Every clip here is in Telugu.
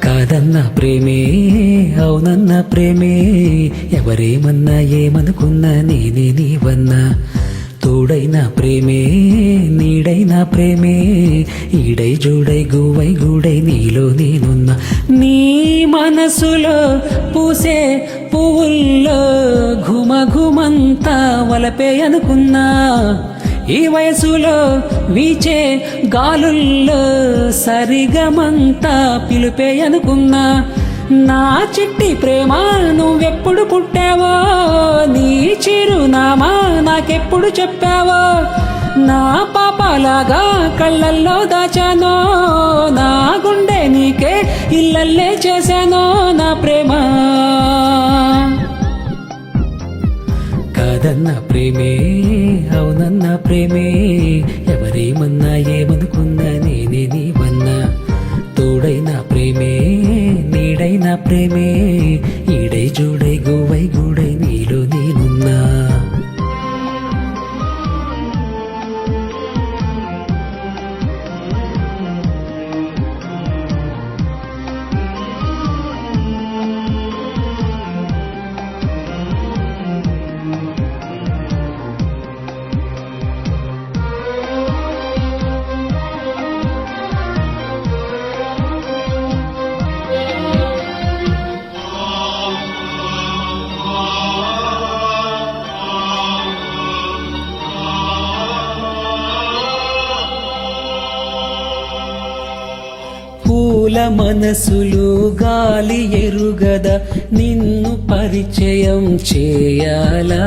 కాదన్న ప్రేమే అవునన్న ప్రేమే ఎవరేమన్నా ఏమనుకున్నా నేనే నీవన్నా తోడైన ప్రేమే నీడైన ప్రేమే ఈడై జోడై గువై గూడై నీలో నేనున్నా నీ మనసులో పూసే పువ్వుల్లో ఘుమఘుమంతా వలపే అనుకున్నా ఈ వయసులో వీచే గాలుల్లో సరిగమంతా పిలుపే అనుకున్నా నా చిట్టి ప్రేమ నువ్వెప్పుడు పుట్టావో నీ చిరునామా నాకెప్పుడు చెప్పావో నా పాపలాగా కళ్ళల్లో దాచానో నా గుండె నీకే ఇల్లల్లే చేశానో నా ప్రేమ కాదన్న ప్రేమే అవునన్న ప్రేమే ఎవరేమన్నా ఏమనుకున్నా నేనే నీవన్నా తోడైన ప్రేమే నీడైన ప్రేమే ఈడై జోడై గోవై గూడై నీలో నేనున్నా పూల మనసులు గాలి ఎరుగద నిన్ను పరిచయం చేయాలా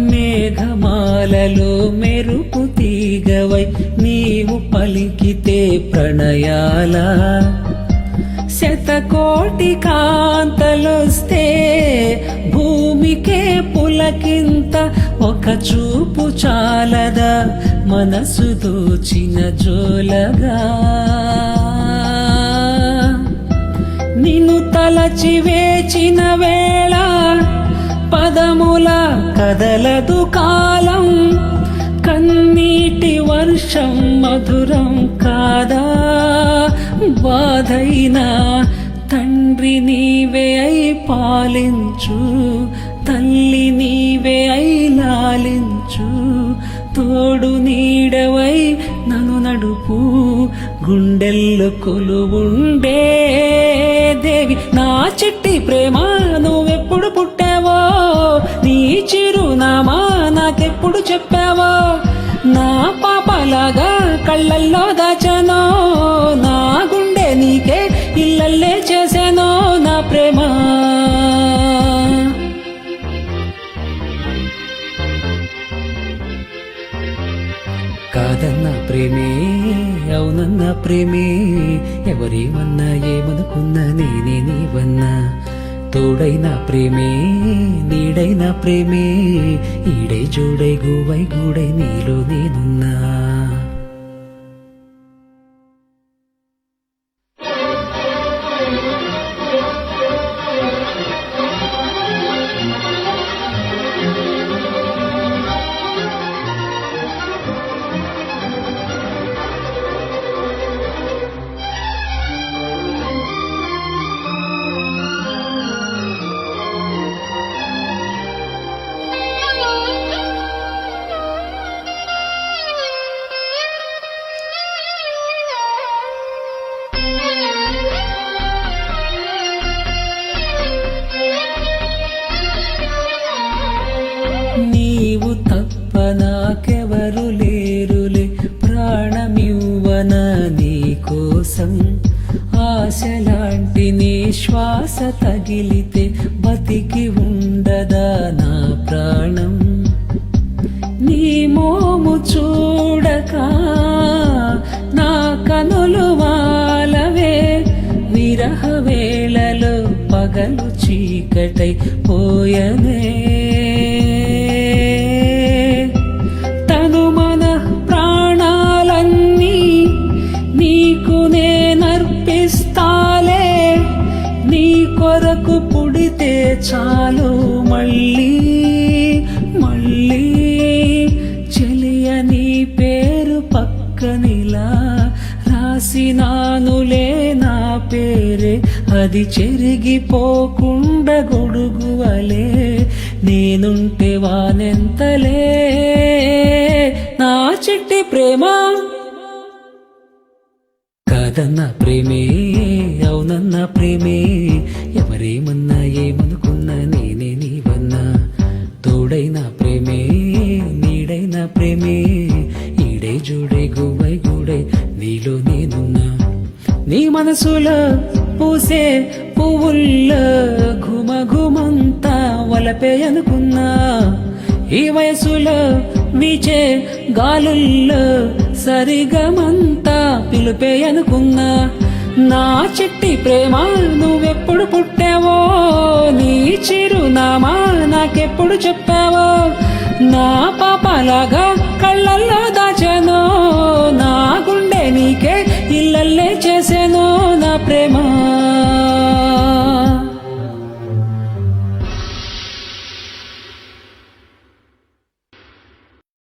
మేఘమాలలో మెరుపు తీగవై నీవు పలికితే ప్రణయాలా శతకోటి కాంతలొస్తే భూమికే పులకింత ఒక చూపు చాలదా మనసు దోచిన జోలగా నిన్ను తలచి వేచిన వేళ పదముల కదలదు కాలం కన్నీటి వర్షం మధురం కాదా బాధైనా తండ్రి నీవే అయి పాలించు తల్లి నీవే అయి లాలించు తోడు నీడవై నన్ను నడుపు గుండెల్లో కొలువుండే దేవి నా చిట్టి ప్రేమ నువ్వెప్పుడు పుట్టావో నీ చిరునామా నాకెప్పుడు చెప్పావో నా పాపలాగా కళ్ళల్లో దాచానో నా గుండె నీకే ఇల్లల్లే చేశానో నా ప్రేమ కాదన్న ప్రేమే అవునన్న ప్రేమే ఎవరేమన్నా ఏమనుకున్నా నేనే నీవన్నా తోడైన ప్రేమే నీడైన ప్రేమే ఈడై జోడై గోవై గూడై నీలో నేనున్నా నీవు తప్ప నాకెవరు లేరులే ప్రాణమివ్వన నీ కోసం ఆశలాంటి నీ శ్వాస తగిలితే బతికి ఉండదా నా ప్రాణం నీ మోము చూడక నా కనులు వాలవే విరహ వేళలో పగలు చీకటై పోయనే కొరకు పుడితే చాలు మళ్ళీ మళ్ళీ చెలియ నీ పేరు పక్కనిలా రాసినానులే నా పేరే అది చెరిగిపోకుండా గొడుగువలే నేనుంటే వానెంతలే నా చిట్టి ప్రేమ కాదన్న ప్రేమే అవునన్న ప్రేమే ఎవరేమన్నా ఏమనుకున్నా నేనే నీవన్నా తోడైన ప్రేమే నీడైన ప్రేమే ఈడై జోడై గువై గూడై నీలో నేనున్నా నీ మనసులో పూసే పువ్వుల్లో ఘుమ ఘుమంతా వలపే అనుకున్నా ఈ వయసులో వీచే గాలుల్లో సరిగమంతా పిలుపే అనుకున్నా నా చిట్టి ప్రేమ నువ్వెప్పుడు పుట్టావో నీ చిరునామా నాకెప్పుడు చెప్పావో నా పాపలాగా కళ్ళల్లో దాచా